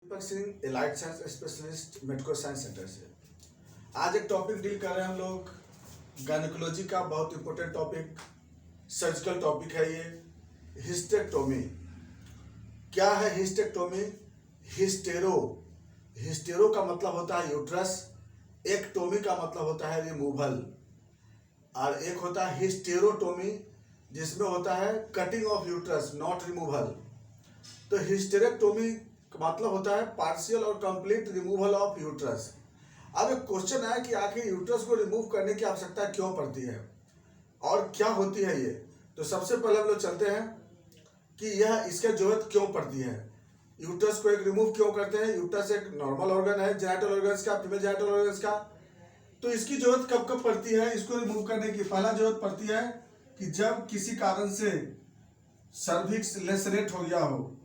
दीपक Singh allied science specialist medico science centre से। आज एक टॉपिक डील कर रहे हैं हम लोग गायनेकोलॉजी का बहुत इंपॉर्टेंट टॉपिक, सर्जिकल टॉपिक है ये, हिस्टेक्टोमी। क्या है हिस्टेक्टोमी? हिस्टेरो का मतलब होता है यूट्रस, एक्टोमी का मतलब होता है रिमूवल, और एक होता है हिस्टेरोटोमी जिसमें होता है cutting of uterus not removal. तो हिस्टेरेक्टोमी का मतलब होता है पार्शियल और कंप्लीट रिमूवल ऑफ यूट्रस। अब एक क्वेश्चन है कि आखिर यूट्रस को रिमूव करने की आवश्यकता क्यों पड़ती है और क्या होती है ये। तो सबसे पहले हम लोग चलते हैं कि यह इसके जरूरत क्यों पड़ती है। यूट्रस को एक रिमूव क्यों करते हैं? यूट्रस एक नॉर्मल ऑर्गन है जेनिटल ऑर्गन्स का, फीमेल जेनिटल ऑर्गन्स का। तो इसकी जरूरत कब कब पड़ती है इसको रिमूव करने की? पहला जरूरत पड़ती है कि जब किसी कारण से सर्विक्स लेसरेट हो गया हो,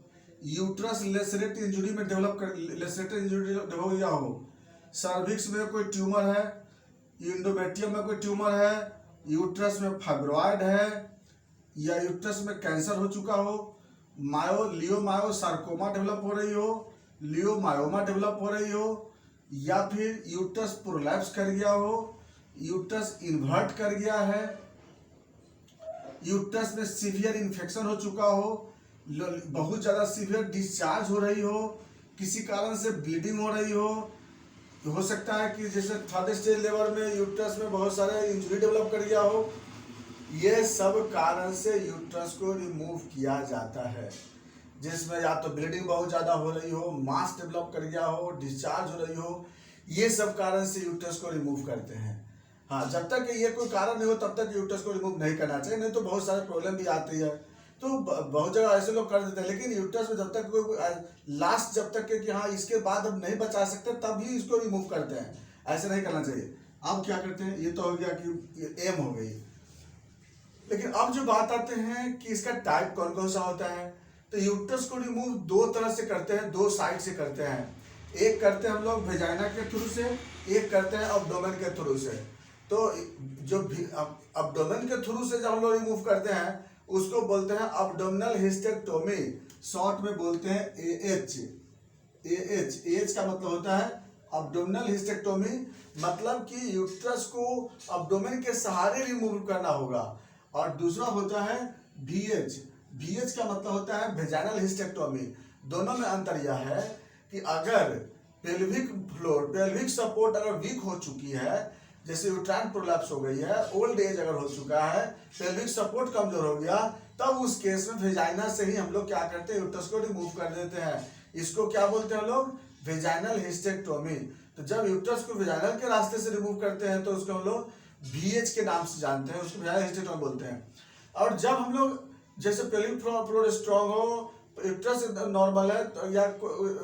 यूट्रस लेसरेट इंजुरी में लेसरेटेड इंजुरी हो गया हो, सर्विक्स में कोई ट्यूमर है, इंडोमेट्रियम में कोई ट्यूमर है, यूट्रस में फाइब्रॉइड है, या यूट्रस में कैंसर हो चुका हो, लियोमायोसार्कोमा डेवलप हो रही हो, लियोमायोमा डेवलप हो रही हो, या फिर यूट्रस प्रोलैप्स कर गया हो, यूट्रस इन्वर्ट कर गया है, यूट्रस में सीवियर इन्फेक्शन हो चुका हो, बहुत ज़्यादा सीवियर डिस्चार्ज हो रही हो, किसी कारण से ब्लीडिंग हो रही हो सकता है कि जैसे थर्ड स्टेज लेवल में यूट्रस में बहुत सारे इंजरी डेवलप कर गया हो। ये सब कारण से यूट्रस को रिमूव किया जाता है, जिसमें या तो ब्लीडिंग बहुत ज़्यादा हो रही हो, मास डेवलप कर गया हो, डिस्चार्ज हो रही हो, ये सब कारण से यूट्रस को रिमूव करते हैं। हाँ, जब तक ये कोई कारण नहीं हो तब तक यूट्रस को रिमूव नहीं करना चाहिए, नहीं तो बहुत सारे प्रॉब्लम भी आती है। तो बहुत जगह ऐसे लोग कर देते हैं, लेकिन यूट्रस में जब तक कोई लास्ट जब तक कि हाँ इसके बाद अब नहीं बचा सकते तभी इसको रिमूव करते हैं, ऐसे नहीं करना चाहिए। अब क्या करते हैं, ये तो हो गया कि एम हो गई। लेकिन अब जो बात आते हैं कि इसका टाइप कौन कौन सा होता है। तो यूट्रस को रिमूव दो तरह से करते हैं, दो साइड से करते हैं। एक करते हैं हम लोग वेजाइना के थ्रू से, एक करते हैं अब्डोमेन के थ्रू से। तो जो अब्डोमेन के थ्रू से जब हम लोग रिमूव करते हैं उसको बोलते हैं अब्डोमिनल हिस्टेक्टोमी, शॉर्ट में बोलते हैं एएच। एएच का मतलब होता है अब्डोमिनल हिस्टेक्टोमी, मतलब कि यूट्रस को अब्डोमेन के सहारे रिमूव करना होगा। और दूसरा होता है VH। VH का मतलब होता है वेजाइनल हिस्टेक्टोमी। दोनों में अंतर यह है कि अगर पेल्विक फ्लोर, पेल्विक सपोर्ट अगर वीक हो चुकी है, जैसे यूट्राइन प्रोलैप्स हो गई है, ओल्ड एज अगर हो चुका है, पेल्विक सपोर्ट कमजोर हो गया, तब उस केस में वेजाइना से ही हम लोग क्या करते हैं, यूट्रस को रिमूव कर देते हैं। इसको क्या बोलते हैं हम लोग? Vaginal hysterectomy. तो जब यूट्रस को वेजाइनल के रास्ते से रिमूव करते हैं तो उसको हम लोग VH के नाम से जानते हैं, उसको वेजाइनल हिस्टेक्टोमी बोलते हैं। और जब हम लोग जैसे पेल्विक फ्लोर स्ट्रांग हो, यूट्रस नॉर्मल है तो या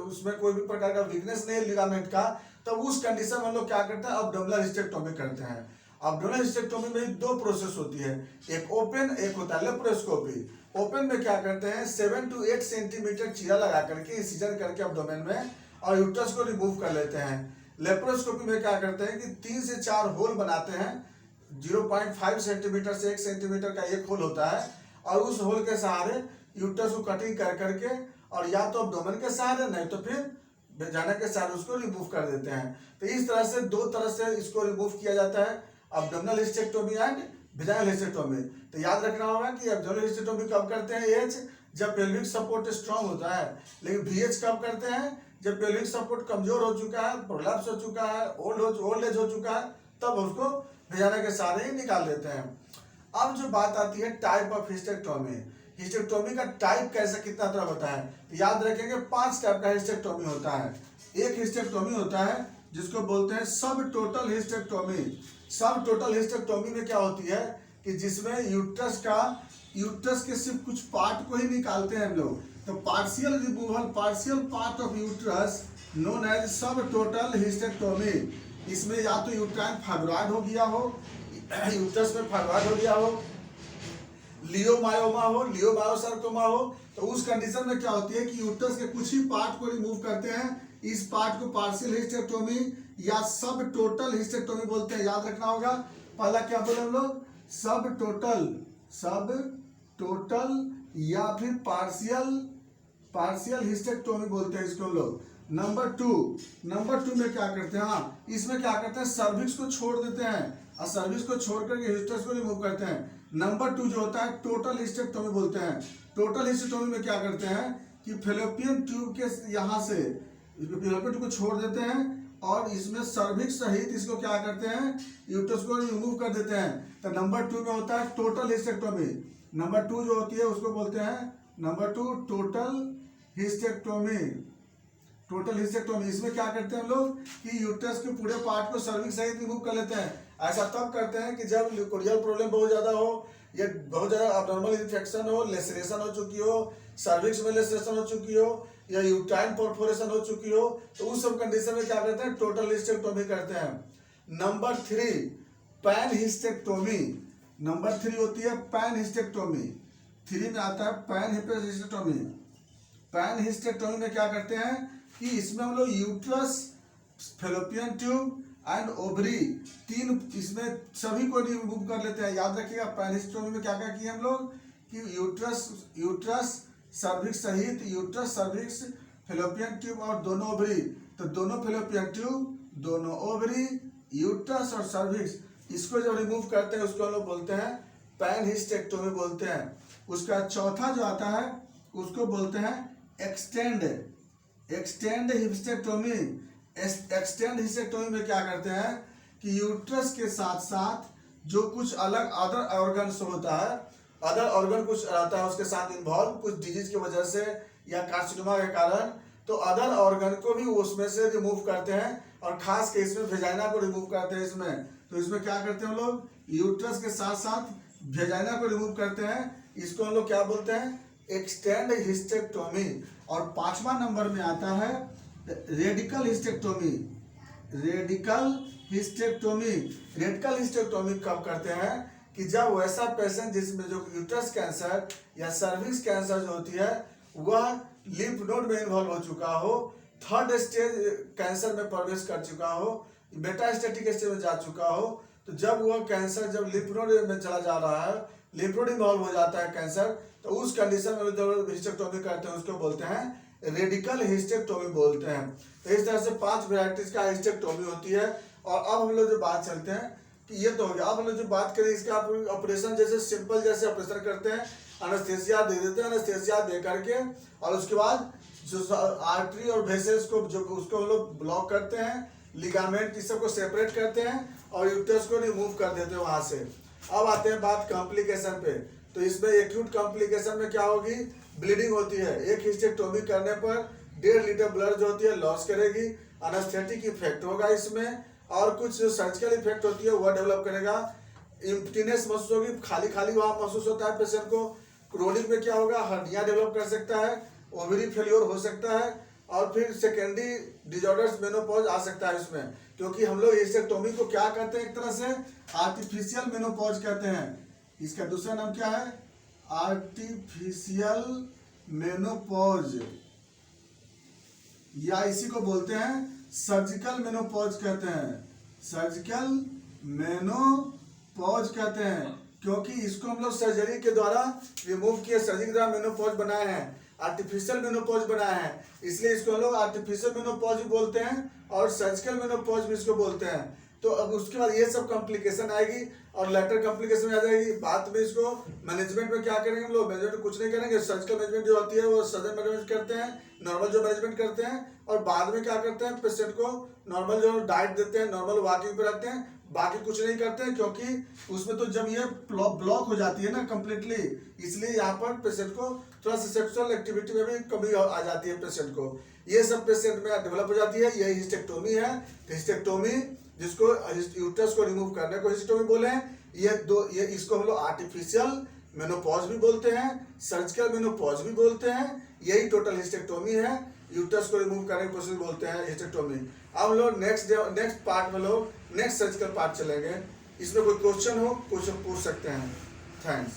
उसमें कोई भी प्रकार का वीकनेस नहीं है लिगामेंट का, तब उस कंडीशन में हम लोग क्या करते हैं, अब्डोमिनल हिस्टेक्टोमी करते हैं। अब्डोमिनल हिस्टेक्टोमी में दो प्रोसेस होती है, एक ओपन, एक होता है लेप्रोस्कोपी। ओपन में क्या करते हैं, 7 to 8 सेंटीमीटर चीरा लगा करके इंसिजन करके अब्डोमेन में और यूट्रस को रिमूव कर लेते हैं। लेप्रोस्कोपी में क्या करते हैं कि 3 से 4 होल बनाते हैं, 0.5 सेंटीमीटर से 1 सेंटीमीटर का एक होल होता है, और उस होल के सहारे यूट्रस को कटिंग कर करके, और या तो अब्डोमेन के सहारे नहीं तो फिर वेजाइना के सहारे उसको रिमूव कर देते हैं। तो इस तरह से दो तरह से इसको रिमूव किया जाता है, abdominal hysterectomy and vaginal hysterectomy. तो याद रखना होगा कि अब्डोमिनल हिस्टेक्टोमी कब करते हैं, एज जब पेल्विक सपोर्ट स्ट्रांग होता है, लेकिन VH कब करते हैं, जब पेल्विक सपोर्ट कमजोर हो चुका है, प्रोलैप्स हो चुका है, ओल्ड एज हो चुका है, तब उसको वेजाइना के सहारे ही निकाल देते हैं। अब जो बात आती है टाइप ऑफ हिस्टेक्टोमी, हिस्टेक्टोमी का टाइप कैसा कितना तरह होता है, तो याद रखेंगे 5 टाइप का हिस्टेक्टोमी होता है। एक हिस्टेक्टोमी होता है जिसको बोलते हैं सब टोटल हिस्टेक्टोमी। सब टोटल हिस्टेक्टोमी में क्या होती है कि जिसमें यूट्रस के सिर्फ कुछ पार्ट को ही निकालते हैं हम लोग। तो partial removal, partial part of uterus known as subtotal hysterectomy. इसमें या तो यूट्राइन फाइब्रॉइड हो गया हो, यूट्रस में फाइब्रॉइड हो गया हो, लियोमायोमा हो, लियोमायोसार्कोमा हो, तो उस कंडीशन में क्या होती है कि यूट्रस के कुछ ही पार्ट को रिमूव करते हैं। इस पार्ट को पार्शियल हिस्टेक्टोमी या सब टोटल हिस्टेक्टोमी बोलते हैं, याद रखना होगा। पहला क्या बोले हम लोग, सब टोटल या फिर पार्शियल हिस्टेक्टोमी बोलते हैं इसको हम लोग। नंबर टू में क्या करते हैं, हाँ इसमें क्या करते हैं, सर्विक्स को छोड़ देते हैं और सर्विक्स को छोड़ करके ह्यूस्टस को रिमूव करते हैं। नंबर टू जो होता है टोटल हिस्टेक्टोमी बोलते हैं। टोटल हिस्टेक्टोमी में क्या करते हैं कि फेलोपियन ट्यूब के यहाँ से फेलोपियन ट्यूब को छोड़ देते हैं और इसमें सर्विक्स सहित इसको क्या करते हैं, यूट्रस को रिमूव कर देते हैं। तो नंबर टू में होता है टोटल हिस्टेक्टोमी। नंबर टू जो होती है उसको बोलते हैं number two total hysterectomy. Total hysterectomy इसमें क्या करते हैं हम लोग कि यूट्रस के पूरे पार्ट को सर्विक्स सहित रिमूव कर लेते हैं। ऐसा तब करते हैं कि जब ल्यूकोरियल प्रॉब्लम बहुत ज़्यादा हो या बहुत ज़्यादा अबनॉर्मल इन्फेक्शन हो, लेसरेशन हो चुकी हो, सर्विक्स में लेसरेशन हो चुकी हो या यूट्राइन परफोरेशन हो चुकी हो, तो उस सब कंडीशन में क्या करते हैं, टोटल हिस्टेक्टोमी करते हैं। Number three pan hysterectomy. Number three होती है पैन हिस्टेक्टोमी। थ्री में आता है पैन हिस्टेक्टोमी। पैन हिस्टेक्टोमी में क्या करते हैं कि इसमें हम लोग uterus, fallopian tube and ovary तीन इसमें सभी को रिमूव कर लेते हैं। याद रखिएगा पैन हिस्टेक्टोमी में क्या क्या किया हम लोग कि यूट्रस सर्विक्स सहित यूट्रस, सर्विक्स, फेलोपियन ट्यूब और दोनों ओवरी। तो दोनों फेलोपियन ट्यूब, दोनों ओवरी, यूट्रस और सर्विक्स इसको जब रिमूव करते हैं उसको हम लोग बोलते हैं पैन हिस्टेक्टोमी बोलते हैं। उसका चौथा जो आता है उसको बोलते हैं एक्सटेंड हिस्टेक्टोमी। एक्सटेंड हिस्टेक्टोमी में क्या करते हैं कि यूट्रस के साथ साथ जो कुछ अलग अदर ऑर्गन्स होता है, अदर ऑर्गन कुछ रहता है उसके साथ इन्वॉल्व कुछ डिजीज की वजह से या कार्सिनोमा के कारण, तो अदर ऑर्गन को भी उसमें से रिमूव करते हैं और खास के इसमें वेजाइना को रिमूव करते हैं। इसमें तो इसमें क्या करते हैं हम लोग यूट्रस के साथ साथ वेजाइना को रिमूव करते हैं। इसको हम लोग क्या बोलते हैं, एक्सटेंड हिस्टेक्टोमी। और पांचवा नंबर में आता है रेडिकल हिस्टेक्टोमी। रेडिकल हिस्टेक्टोमी कब करते हैं कि जब वैसा पेशेंट जिसमें जो यूट्रस कैंसर या सर्विक्स कैंसर जो होती है वह लिम्फ नोड में इन्वॉल्व हो चुका हो, थर्ड स्टेज कैंसर में प्रवेश कर चुका हो, मेटास्टेटिक स्टेज में जा चुका हो, तो जब वह कैंसर जब लिम्फ नोड में चला जा रहा है, लिम्फ नोड इन्वॉल्व हो जाता है कैंसर, तो उस कंडीशन में जब हिस्टेक्टोमी करते हैं उसको बोलते हैं रेडिकल हिस्टेक्टोमी बोलते हैं। तो इस तरह से 5 वैरायटीज का हिस्टेक्टोमी होती है। और अब हम लोग जो बात चलते हैं कि ये तो हो गया। अब हम लोग जो बात करें इसका ऑपरेशन, जैसे सिंपल जैसे ऑपरेशन करते हैं, एनेस्थीसिया दे देते हैं, एनेस्थीसिया दे करके और उसके बाद जो आर्टरी और वेसल्स को जो उसको हम लोग ब्लॉक करते हैं, लिगामेंट इस सब को सेपरेट करते हैं और यूट्रस को रिमूव कर देते हैं वहां से। अब आते हैं बात कॉम्प्लिकेशन पे। तो इसमें एक्यूट कॉम्प्लिकेशन में क्या होगी, ब्लीडिंग होती है। एक हिस्टेक्टोमी करने पर 1.5 लीटर ब्लड जो होती है लॉस करेगी, एनेस्थेटिक इफेक्ट होगा इसमें, और कुछ जो सर्जिकल इफेक्ट होती है वह डेवलप करेगा, इम्पटीनेस महसूस होगी, खाली खाली वहाँ महसूस होता है पेशेंट को। क्रोनिक में क्या होगा, हर्निया डेवलप कर सकता है, ओवरी फेल्योर हो सकता है और फिर सेकेंडरी डिजॉर्डर्स, मेनोपॉज आ सकता है इसमें। क्योंकि हम लोग हिस्टेक्टोमी को क्या करते हैं, एक तरह से आर्टिफिशियल मेनोपॉज कहते हैं। इसका दूसरा नाम क्या है, आर्टिफिशियल मेनोपॉज, या इसी को बोलते हैं सर्जिकल मेनोपॉज कहते हैं। सर्जिकल मेनोपॉज कहते हैं क्योंकि इसको हम लोग सर्जरी के द्वारा रिमूव किए, सर्जरी के द्वारा मेनोपॉज बनाए हैं, आर्टिफिशियल मेनोपॉज बनाए हैं, इसलिए इसको हम लोग आर्टिफिशियल मेनोपॉज भी बोलते हैं और सर्जिकल मेनोपॉज भी इसको बोलते हैं। तो अब उसके बाद ये सब कॉम्प्लिकेशन आएगी और लेटर कॉम्प्लिकेशन में आ जाएगी। बाद में इसको मैनेजमेंट में क्या करेंगे हम लोग, मैनेजमेंट में कुछ नहीं करेंगे, सर्जिकल मैनेजमेंट जो होती है वो सर्जन मैनेजमेंट करते हैं, नॉर्मल जो मैनेजमेंट करते हैं, और बाद में क्या करते हैं पेशेंट को नॉर्मल जो डाइट देते हैं, नॉर्मल वॉकिंग पे रखते हैं, बाकी कुछ नहीं करते हैं। क्योंकि उसमें तो जब ये ब्लॉक हो जाती है ना कम्प्लीटली, इसलिए यहाँ पर पेशेंट को थोड़ा सा सेक्सुअल एक्टिविटी में भी कमी आ जाती है पेशेंट को, ये सब पेशेंट में डेवलप हो जाती है। यही हिस्टेक्टोमी है। हिस्टेक्टोमी जिसको यूट्रस को रिमूव करने को हिस्टेक्टोमी बोले हैं, ये इसको हम लोग आर्टिफिशियल मेनोपॉज भी बोलते हैं, सर्जिकल मेनोपॉज भी बोलते हैं। यही टोटल हिस्टेक्टोमी है, यूट्रस को रिमूव करने की प्रोसेस बोलते हैं हिस्टेक्टोमी। अब लोग नेक्स्ट पार्ट में लोग नेक्स्ट सर्जिकल पार्ट चलेंगे। इसमें कोई क्वेश्चन हो, क्वेश्चन पूछ सकते हैं। थैंक्स।